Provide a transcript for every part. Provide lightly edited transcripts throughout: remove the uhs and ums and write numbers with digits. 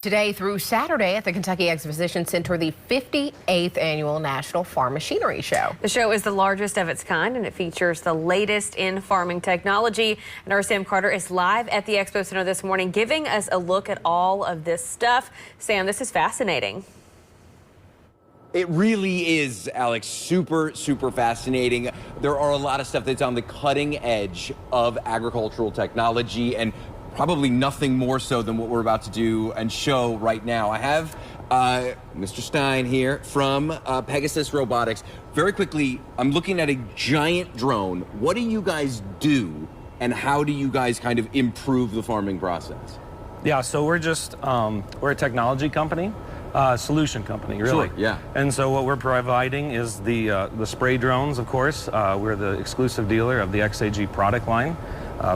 Today through Saturday at the Kentucky Exposition Center, the 58th Annual National Farm Machinery Show. The show is the largest of its kind, and it features the latest in farming technology. And our Sam Carter is live at the Expo Center this morning, giving us a look at all of this stuff. Sam, this is fascinating. It really is, Alex, super fascinating. There are a lot of stuff that's on the cutting edge of agricultural technology, and probably nothing more so than what we're about to do and show right now. I have Mr. Stein here from Pegasus Robotics. Very quickly, I'm looking at a giant drone. What do you guys do, and how do you guys kind of improve the farming process? Yeah, so we're just, we're a technology company, solution company, really. Sure, yeah. And so what we're providing is the spray drones, of course. We're the exclusive dealer of the XAG product line.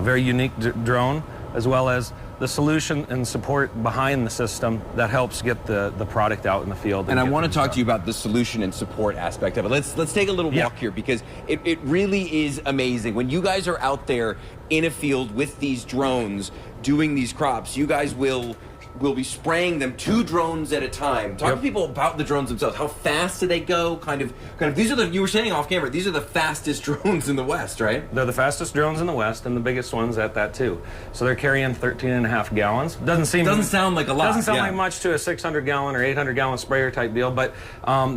Very unique drone, as well as the solution and support behind the system that helps get the product out in the field. And I want to talk to you about the solution and support aspect of it. Let's take a little walk here, because it really is amazing. When you guys are out there in a field with these drones doing these crops, you guys will be spraying them 2 drones at a time. Talk to people about the drones themselves. How fast do they go? Kind of these are you were saying off camera, these are the fastest drones in the West, right? They're the fastest drones in the West, and the biggest ones at that too. So they're carrying 13.5 gallons. Doesn't sound like a lot. Doesn't sound like much to a 600-gallon or 800-gallon sprayer type deal, but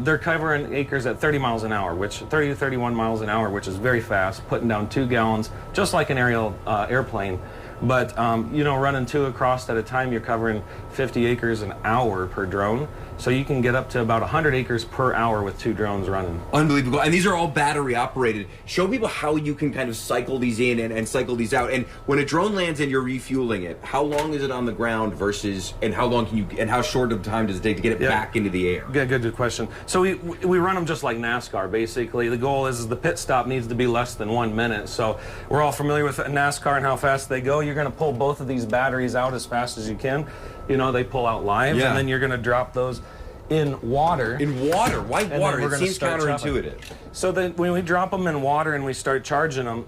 they're covering acres at 30 miles an hour, which 30 to 31 miles an hour, which is very fast, putting down 2 gallons, just like an aerial airplane. But, you know, running 2 across at a time, you're covering 50 acres an hour per drone. So you can get up to about 100 acres per hour with 2 drones running. Unbelievable. And these are all battery operated. Show people how you can kind of cycle these in and cycle these out. And when a drone lands and you're refueling it, how long is it on the ground versus, and how long can you, and how short of time does it take to get it back into the air? Good question. So we run them just like NASCAR, basically. The goal is the pit stop needs to be less than 1 minute. So we're all familiar with NASCAR and how fast they go. You're going to pull both of these batteries out as fast as you can. You know, they pull out live, and then you're going to drop those in water. In water? Why water? It seems counterintuitive. So then when we drop them in water and we start charging them,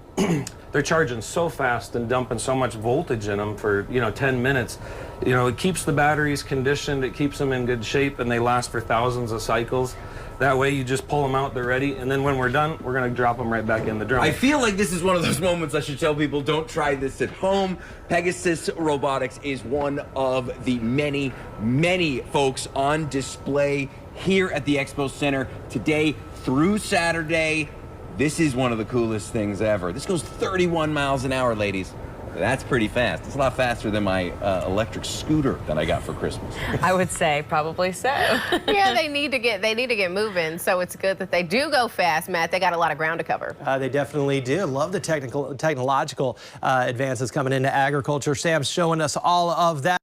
they're charging so fast and dumping so much voltage in them for, 10 minutes. You know, it keeps the batteries conditioned, it keeps them in good shape, and they last for thousands of cycles. That way you just pull them out, they're ready, and then when we're done, we're going to drop them right back in the drone. I feel like this is one of those moments I should tell people, don't try this at home. Pegasus Robotics is one of the many folks on display here at the Expo Center today through Saturday. This is one of the coolest things ever. This goes 31 miles an hour, ladies. That's pretty fast. It's a lot faster than my electric scooter that I got for Christmas. I would say probably so. Yeah, they need to get moving. So it's good that they do go fast, Matt. They got a lot of ground to cover. They definitely do. Love the technological advances coming into agriculture. Sam's showing us all of that.